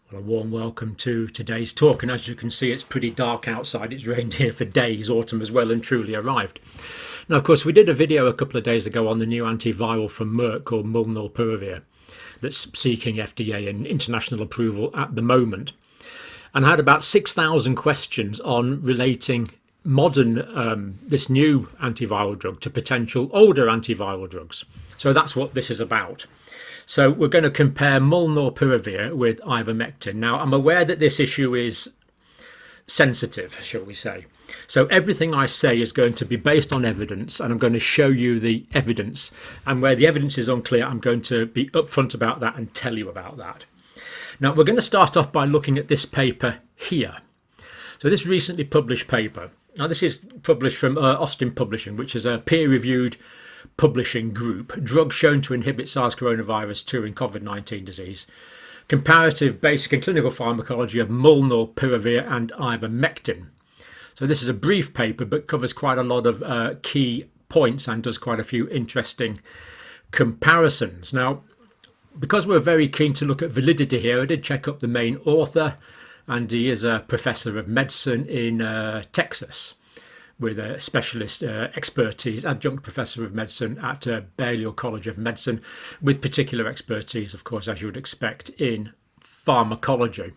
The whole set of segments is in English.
Well, a warm welcome to today's talk, and as you can see, it's pretty dark outside. It's rained here for days. Autumn has well and truly arrived. Now, of course, we did a video a couple of days ago on the new antiviral from Merck called Molnupiravir that's seeking FDA and international approval at the moment, and had about 6,000 questions on relating modern this new antiviral drug to potential older antiviral drugs. So that's what this is about. So we're going to compare Molnupiravir with Ivermectin. Now, I'm aware that this issue is sensitive, shall we say. So everything I say is going to be based on evidence, and I'm going to show you the evidence. And where the evidence is unclear, I'm going to be upfront about that and tell you about that. Now, we're going to start off by looking at this paper here. So this recently published paper. Now, this is published from Austin Publishing, which is a peer-reviewed publishing group. Drugs shown to inhibit SARS coronavirus 2 in COVID-19 disease. Comparative basic and clinical pharmacology of Molnupiravir and Ivermectin. So this is a brief paper but covers quite a lot of key points and does quite a few interesting comparisons. Now, because we're very keen to look at validity here, I did check up the main author, and he is a professor of medicine in Texas, with a specialist expertise, adjunct professor of medicine at Balliol College of Medicine, with particular expertise, of course, as you would expect, in pharmacology.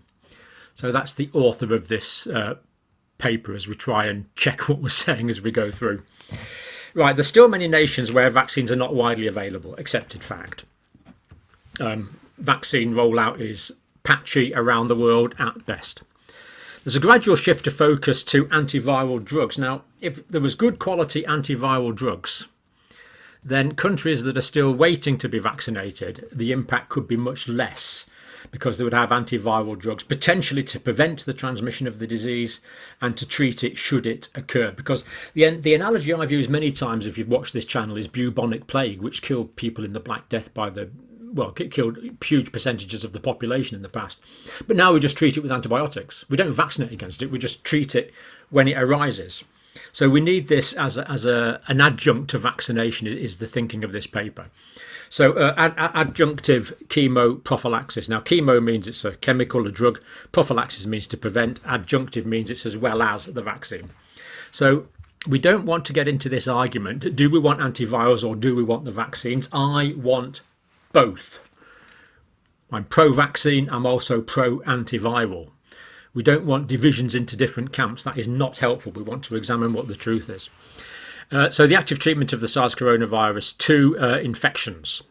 So that's the author of this paper as we try and check what we're saying as we go through. Right, there's still many nations where vaccines are not widely available, accepted fact. Vaccine rollout is patchy around the world at best. There's a gradual shift to focus to antiviral drugs. Now, if there was good quality antiviral drugs, then countries that are still waiting to be vaccinated, the impact could be much less, because they would have antiviral drugs potentially to prevent the transmission of the disease and to treat it should it occur. Because the analogy I've used many times, if you've watched this channel, is bubonic plague, which killed people in the Black Death it killed huge percentages of the population in the past. But now we just treat it with antibiotics. We don't vaccinate against it. We just treat it when it arises. So we need this as an adjunct to vaccination is the thinking of this paper. So adjunctive chemo prophylaxis. Now, chemo means it's a chemical, a drug. Prophylaxis means to prevent. Adjunctive means it's as well as the vaccine. So we don't want to get into this argument. Do we want antivirals or do we want the vaccines? I want both. I'm pro-vaccine, I'm also pro-antiviral. We don't want divisions into different camps. That is not helpful. We want to examine what the truth is. So the active treatment of the SARS coronavirus 2 infections.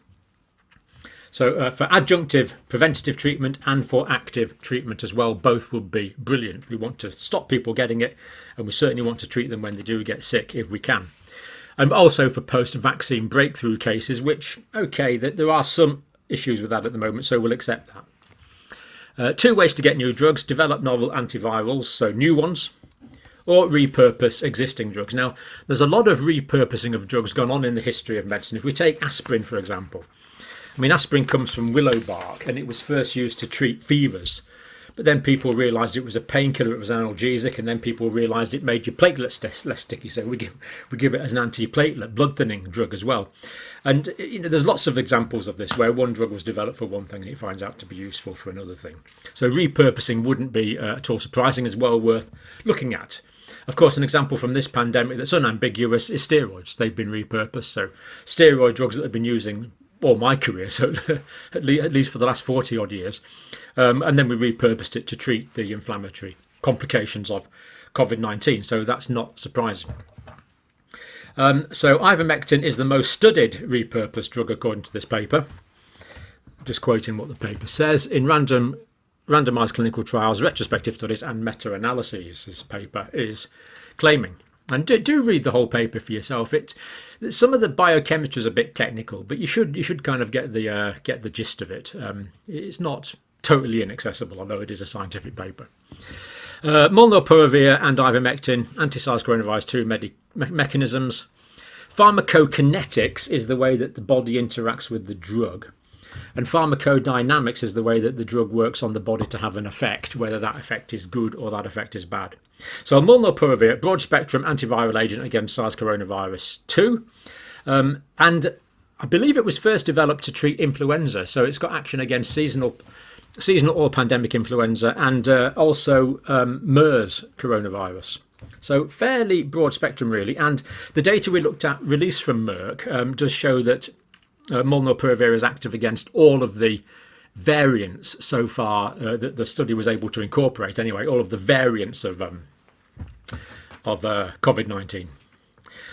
So for adjunctive preventative treatment and for active treatment as well, both would be brilliant. We want to stop people getting it, and we certainly want to treat them when they do get sick if we can. And also for post-vaccine breakthrough cases, which, okay, there are some issues with that at the moment, so we'll accept that. Two ways to get new drugs: develop novel antivirals, so new ones, or repurpose existing drugs. Now, there's a lot of repurposing of drugs gone on in the history of medicine. If we take aspirin, for example, I mean, aspirin comes from willow bark, and it was first used to treat fevers. But then people realised it was a painkiller, it was an analgesic, and then people realised it made your platelets less sticky. So we give it as an anti-platelet, blood thinning drug as well. And there's lots of examples of this where one drug was developed for one thing and it finds out to be useful for another thing. So repurposing wouldn't be at all surprising, as well worth looking at. Of course, an example from this pandemic that's unambiguous is steroids. They've been repurposed. So steroid drugs that have been using all my career, so at least for the last 40 odd years, and then we repurposed it to treat the inflammatory complications of COVID-19, so that's not surprising. So ivermectin is the most studied repurposed drug according to this paper. Just quoting what the paper says: in randomized clinical trials, retrospective studies and meta-analyses, this paper is claiming. And do read the whole paper for yourself. Some of the biochemistry is a bit technical, but you should kind of get the gist of it. It's not totally inaccessible, although it is a scientific paper. Molnupiravir and ivermectin, anti-SARS coronavirus 2 mechanisms. Pharmacokinetics is the way that the body interacts with the drug. And pharmacodynamics is the way that the drug works on the body to have an effect, whether that effect is good or that effect is bad. So Molnupiravir, broad-spectrum antiviral agent against SARS coronavirus 2. And I believe it was first developed to treat influenza. So it's got action against seasonal seasonal or pandemic influenza, and also MERS coronavirus. So fairly broad spectrum really, and the data we looked at released from Merck does show that Molnupiravir is active against all of the variants so far that the study was able to incorporate anyway, all of the variants of COVID-19.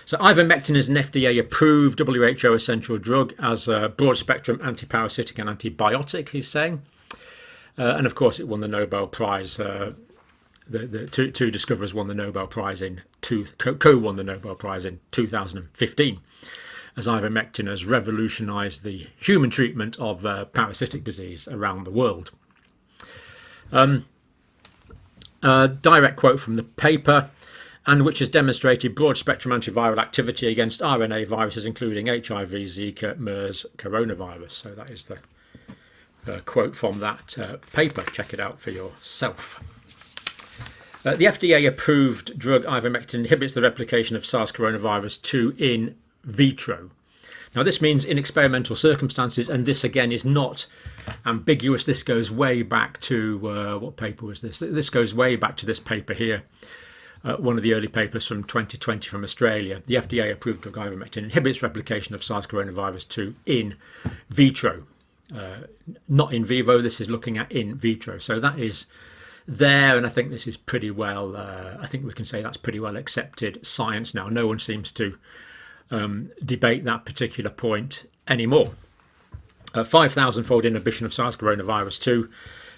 So ivermectin is an FDA-approved WHO essential drug as a broad-spectrum antiparasitic and antibiotic, he's saying. And of course, it won the Nobel Prize. The two discoverers won the Nobel Prize co-won the Nobel Prize in 2015, as ivermectin has revolutionised the human treatment of parasitic disease around the world. Direct quote from the paper, and which has demonstrated broad-spectrum antiviral activity against RNA viruses, including HIV, Zika, MERS, coronavirus. So that is the quote from that paper. Check it out for yourself. The FDA-approved drug ivermectin inhibits the replication of SARS coronavirus 2 in vitro. Now, this means in experimental circumstances, and this again is not ambiguous. This goes way back to what paper was this? This goes way back to this paper here. One of the early papers from 2020 from Australia. The FDA-approved drug ivermectin inhibits replication of SARS coronavirus 2 in vitro. Not in vivo, this is looking at in vitro. So that is there, and I think this is pretty well, I think we can say that's pretty well accepted science now. No one seems to debate that particular point anymore. 5,000-fold inhibition of SARS coronavirus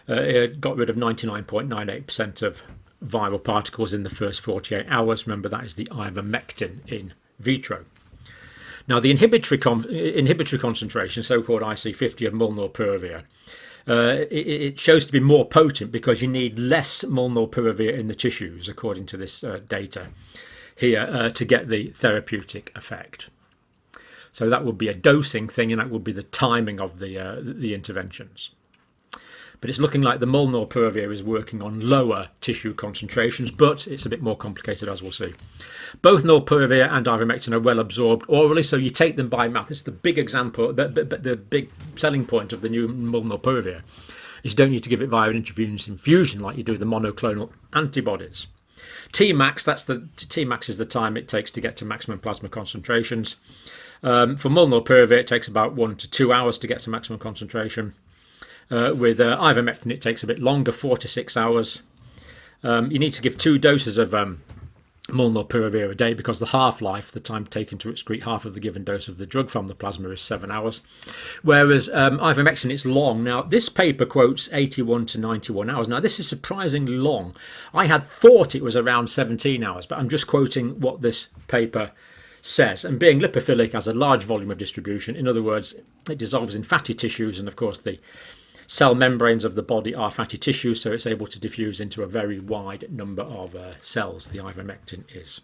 2 got rid of 99.98% of viral particles in the first 48 hours. Remember, that is the ivermectin in vitro. Now, the inhibitory concentration, so-called IC50 of Molnupiravir, it shows to be more potent because you need less Molnupiravir in the tissues, according to this data here, to get the therapeutic effect. So that would be a dosing thing, and that would be the timing of the interventions. But it's looking like the Molnupiravir is working on lower tissue concentrations, but it's a bit more complicated, as we'll see. Both Molnupiravir and ivermectin are well absorbed orally, so you take them by mouth. This is the big example, the big selling point of the new Molnupiravir. Is you don't need to give it via an intravenous infusion like you do the monoclonal antibodies. Tmax is the time it takes to get to maximum plasma concentrations. For Molnupiravir, it takes about 1 to 2 hours to get to maximum concentration. With ivermectin, it takes a bit longer, 4 to 6 hours. You need to give 2 doses of Molnupiravir a day because the half-life, the time taken to excrete half of the given dose of the drug from the plasma, is 7 hours. Whereas ivermectin, it's long. Now, this paper quotes 81 to 91 hours. Now, this is surprisingly long. I had thought it was around 17 hours, but I'm just quoting what this paper says. And being lipophilic has a large volume of distribution. In other words, it dissolves in fatty tissues, and of course the cell membranes of the body are fatty tissues, so it's able to diffuse into a very wide number of cells, the ivermectin is.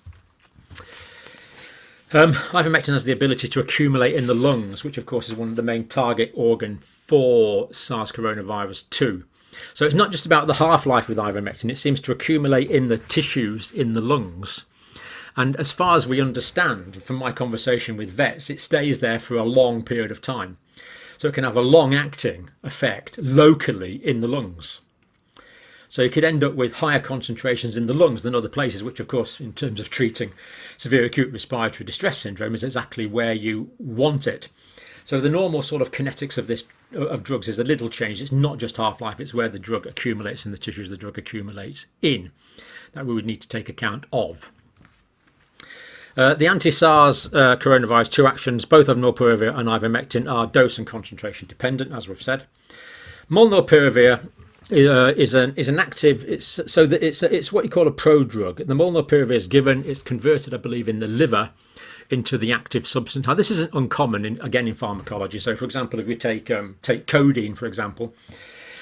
Ivermectin has the ability to accumulate in the lungs, which of course is one of the main target organ for SARS coronavirus 2. So it's not just about the half-life with ivermectin, it seems to accumulate in the tissues in the lungs. And as far as we understand from my conversation with vets, it stays there for a long period of time. So it can have a long-acting effect locally in the lungs. So you could end up with higher concentrations in the lungs than other places, which of course, in terms of treating severe acute respiratory distress syndrome, is exactly where you want it. So the normal sort of kinetics of drugs is a little changed. It's not just half-life, it's where the drug accumulates in the tissues the drug accumulates in that we would need to take account of. The anti-SARS coronavirus 2 actions, both of Molnupiravir and ivermectin, are dose and concentration dependent, as we've said. Molnupiravir is an active. It's what you call a prodrug. The Molnupiravir is given. It's converted, I believe, in the liver into the active substance. Now, this isn't uncommon in pharmacology. So, for example, if you take codeine, for example.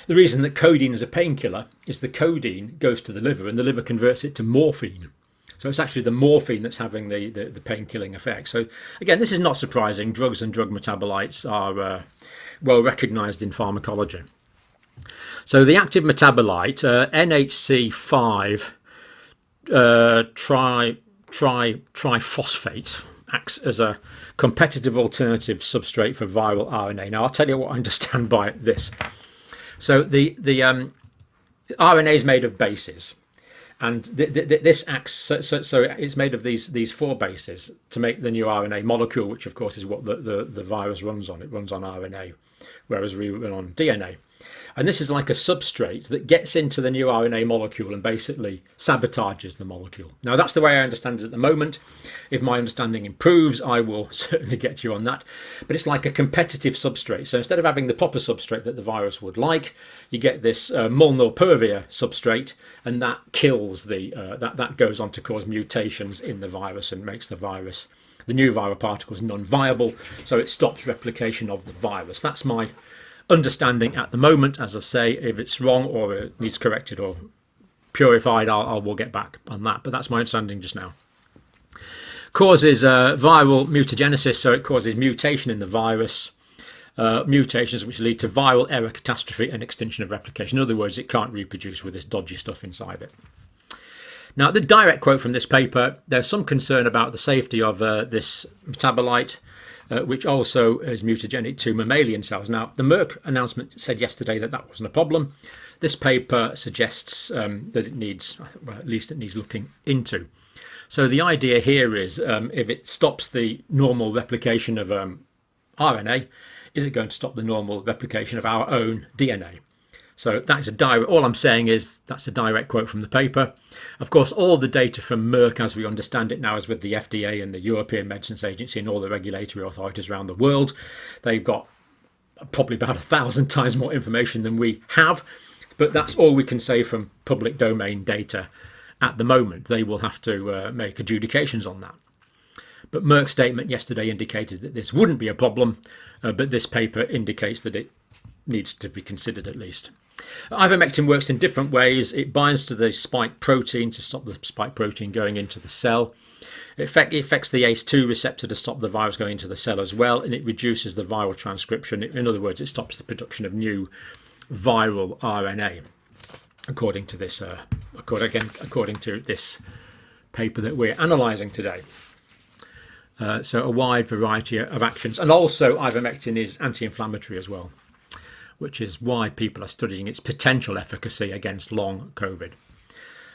The reason that codeine is a painkiller is the codeine goes to the liver, and the liver converts it to morphine. So it's actually the morphine that's having the pain-killing effect. So again, this is not surprising. Drugs and drug metabolites are well recognised in pharmacology. So the active metabolite, NHC5 triphosphate, acts as a competitive alternative substrate for viral RNA. Now, I'll tell you what I understand by this. So the RNA is made of bases, and this acts so it's made of these 4 bases to make the new RNA molecule, which of course is what the virus runs on. It runs on RNA, whereas we run on DNA. And this is like a substrate that gets into the new RNA molecule and basically sabotages the molecule. Now, that's the way I understand it at the moment. If my understanding improves, I will certainly get you on that. But it's like a competitive substrate. So instead of having the proper substrate that the virus would like, you get this Molnupiravir substrate, and that kills that goes on to cause mutations in the virus and makes the new viral particles non-viable. So it stops replication of the virus. That's my understanding at the moment. As I say, if it's wrong or it needs corrected or purified, we'll get back on that, but that's my understanding just now. Causes viral mutagenesis, so it causes mutation in the virus, mutations which lead to viral error, catastrophe and extinction of replication. In other words, it can't reproduce with this dodgy stuff inside it. Now, the direct quote from this paper, there's some concern about the safety of this metabolite, which also is mutagenic to mammalian cells. Now, the Merck announcement said yesterday that that wasn't a problem. This paper suggests that it needs, well, at least it needs looking into. So the idea here is if it stops the normal replication of RNA, is it going to stop the normal replication of our own DNA? So that is all I'm saying is that's a direct quote from the paper. Of course, all the data from Merck, as we understand it now, is with the FDA and the European Medicines Agency and all the regulatory authorities around the world. They've got probably about 1,000 times more information than we have, but that's all we can say from public domain data at the moment. They will have to make adjudications on that. But Merck's statement yesterday indicated that this wouldn't be a problem, but this paper indicates that it needs to be considered at least. Ivermectin works in different ways. It binds to the spike protein to stop the spike protein going into the cell. It affects the ACE2 receptor to stop the virus going into the cell as well, and it reduces the viral transcription. In other words, it stops the production of new viral RNA, according to this paper that we're analysing today. So a wide variety of actions, and also ivermectin is anti-inflammatory as well, which is why people are studying its potential efficacy against long COVID.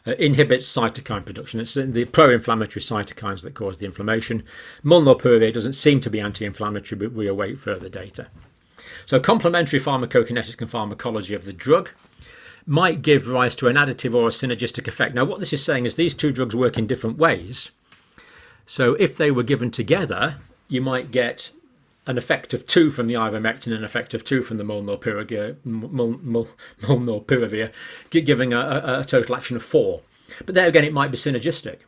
Inhibits cytokine production. It's the pro-inflammatory cytokines that cause the inflammation. Molnupiravir doesn't seem to be anti-inflammatory, but we await further data. So complementary pharmacokinetic and pharmacology of the drug might give rise to an additive or a synergistic effect. Now, what this is saying is these two drugs work in different ways. So if they were given together, you might get an effect of 2 from the ivermectin and an effect of 2 from the molnupiravir, giving a total action of 4. But there again, it might be synergistic.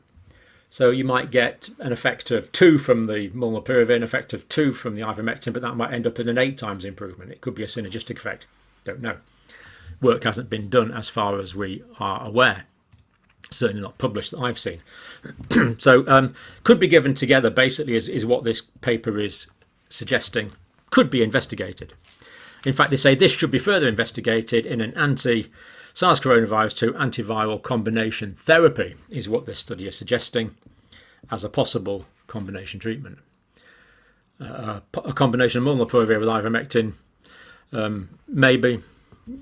So you might get an effect of 2 from the molnupiravir, an effect of 2 from the ivermectin, but that might end up in an 8 times improvement. It could be a synergistic effect. Don't know. Work hasn't been done as far as we are aware. Certainly not published that I've seen. So could be given together basically is what this paper is suggesting could be investigated. In fact, they say this should be further investigated in an anti-SARS coronavirus 2 antiviral combination therapy is what this study is suggesting as a possible combination treatment. A combination of molnupiravir with ivermectin, maybe,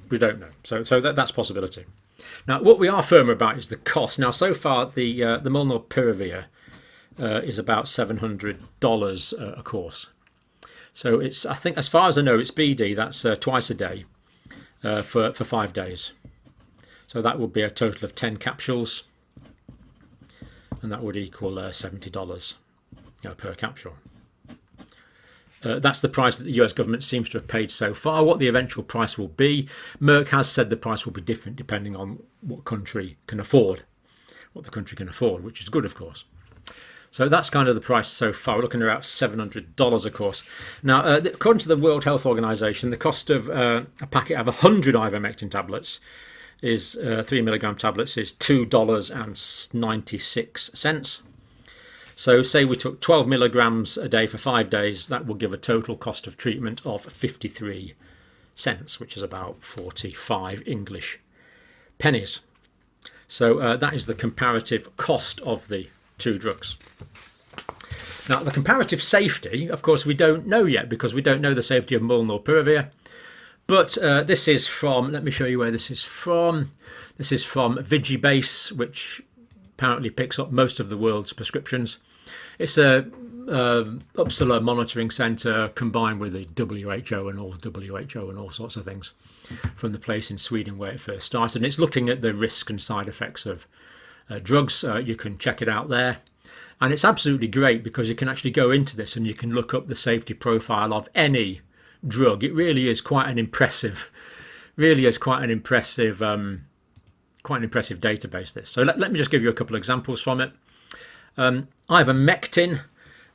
we don't know. So that's a possibility. Now, what we are firmer about is the cost. Now, so far, the molnupiravir is about $700 a course. So it's, I think, as far as I know, it's BD. That's twice a day for 5 days. So that would be a total of 10 capsules, and that would equal $70 per capsule. That's the price that the US government seems to have paid so far. What the eventual price will be, Merck has said the price will be different depending on what the country can afford, which is good, of course. So that's kind of the price so far. We're looking at about $700 a course. Now, according to the World Health Organization, the cost of a packet of 100 ivermectin tablets is 3 milligram tablets is $2.96. So say we took 12 milligrams a day for 5 days, that will give a total cost of treatment of 53 cents, which is about 45 English pennies. So that is the comparative cost of the two drugs. Now, the comparative safety, of course, we don't know yet because we don't know the safety of molnupiravir. But this is from, let me show you where this is from. This is from Vigibase, which apparently picks up most of the world's prescriptions. It's a Uppsala monitoring centre combined with the WHO and all sorts of things from the place in Sweden where it first started. And it's looking at the risk and side effects of drugs. You can check it out there. And it's absolutely great because you can actually go into this and you can look up the safety profile of any drug. It really is quite an impressive, database, this. So let me just give you a couple of examples from it. Ivermectin,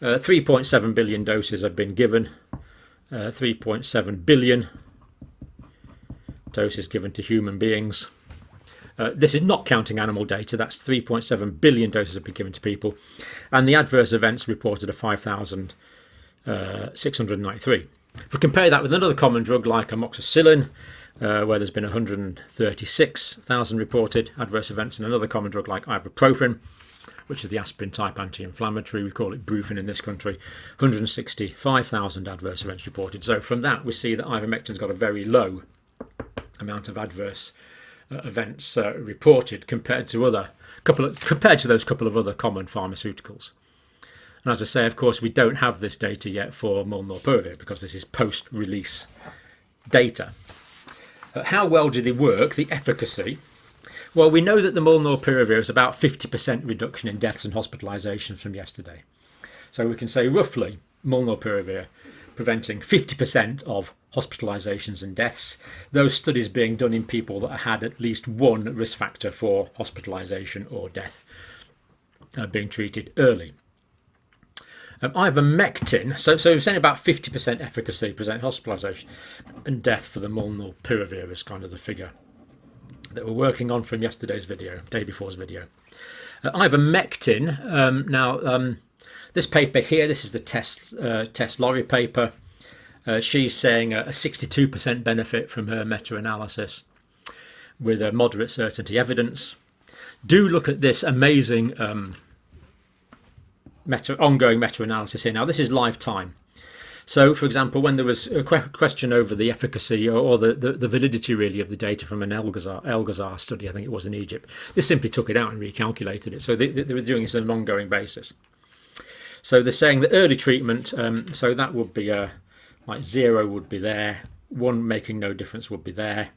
3.7 billion doses have been given. 3.7 billion doses given to human beings. This is not counting animal data. That's 3.7 billion doses have been given to people. And the adverse events reported are 5,693. If we compare that with another common drug like amoxicillin, where there's been 136,000 reported adverse events, and another common drug like ibuprofen, which is the aspirin type anti-inflammatory, we call it brufen in this country, 165,000 adverse events reported. So from that we see that ivermectin's got a very low amount of adverse events reported compared to those couple of other common pharmaceuticals. And as I say, of course, we don't have this data yet for Molnupiravir because this is post-release data. How well do they work? The efficacy. Well, we know that the Molnupiravir is about 50% reduction in deaths and hospitalisations from yesterday. So we can say roughly Molnupiravir preventing 50% of hospitalisations and deaths. Those studies being done in people that had at least one risk factor for hospitalisation or death being treated early. Ivermectin, so we're saying about 50% efficacy, present hospitalisation and death for the Molnupiravir is kind of the figure that we're working on from yesterday's video, day before's video. Ivermectin, this paper here, this is the Tess Laurie paper. She's saying a 62% benefit from her meta-analysis with a moderate certainty evidence. Do look at this amazing ongoing meta-analysis here. Now this is lifetime. So for example, when there was a question over the efficacy or the validity really of the data from an Elgazar study, I think it was in Egypt, they simply took it out and recalculated it. So they were doing this on an ongoing basis. So they're saying that early treatment, so that would be like 0 would be there, 1 making no difference would be there,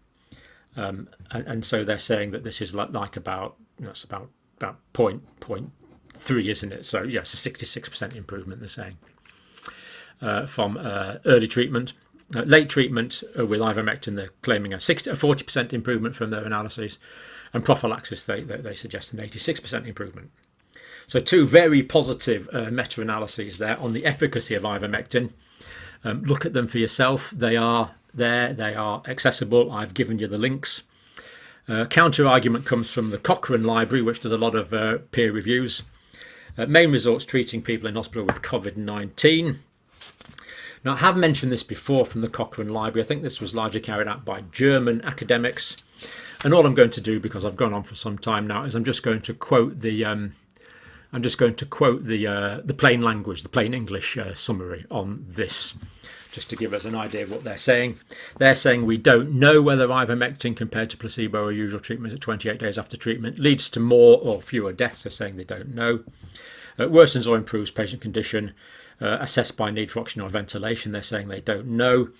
and so they're saying that this is like about, it's about 0.3, isn't it? So yes, a 66% improvement they're saying from early treatment. Late treatment with ivermectin, they're claiming a 40% improvement from their analyses, and prophylaxis they suggest an 86% improvement. So 2 very positive meta-analyses there on the efficacy of ivermectin. Look at them for yourself. They are there, they are accessible. I've given you the links. Counter argument comes from the Cochrane Library, which does a lot of peer reviews. Main results treating people in hospital with COVID-19. Now, I have mentioned this before from the Cochrane Library. I think this was largely carried out by German academics. And all I'm going to do, because I've gone on for some time now, is I'm just going to quote the plain language, the plain English summary on this, just to give us an idea of what they're saying. They're saying we don't know whether ivermectin compared to placebo or usual treatment at 28 days after treatment leads to more or fewer deaths. They're saying they don't know. Worsens or improves patient condition, assessed by need for oxygen or ventilation. They're saying they don't know.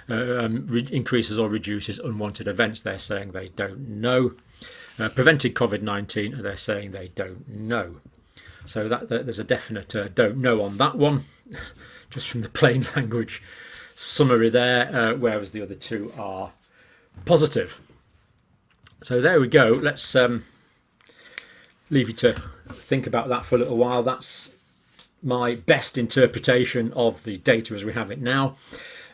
Increases or reduces unwanted events. They're saying they don't know. Prevented COVID-19. They're saying they don't know. So there's a definite don't know on that one, just from the plain language summary there, whereas the other 2 are positive. So there we go. Let's leave you to think about that for a little while. That's my best interpretation of the data as we have it now.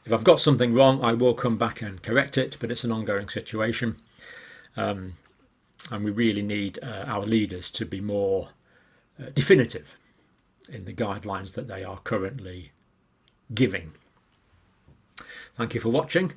If I've got something wrong, I will come back and correct it, but it's an ongoing situation. And we really need our leaders to be more definitive in the guidelines that they are currently giving. Thank you for watching.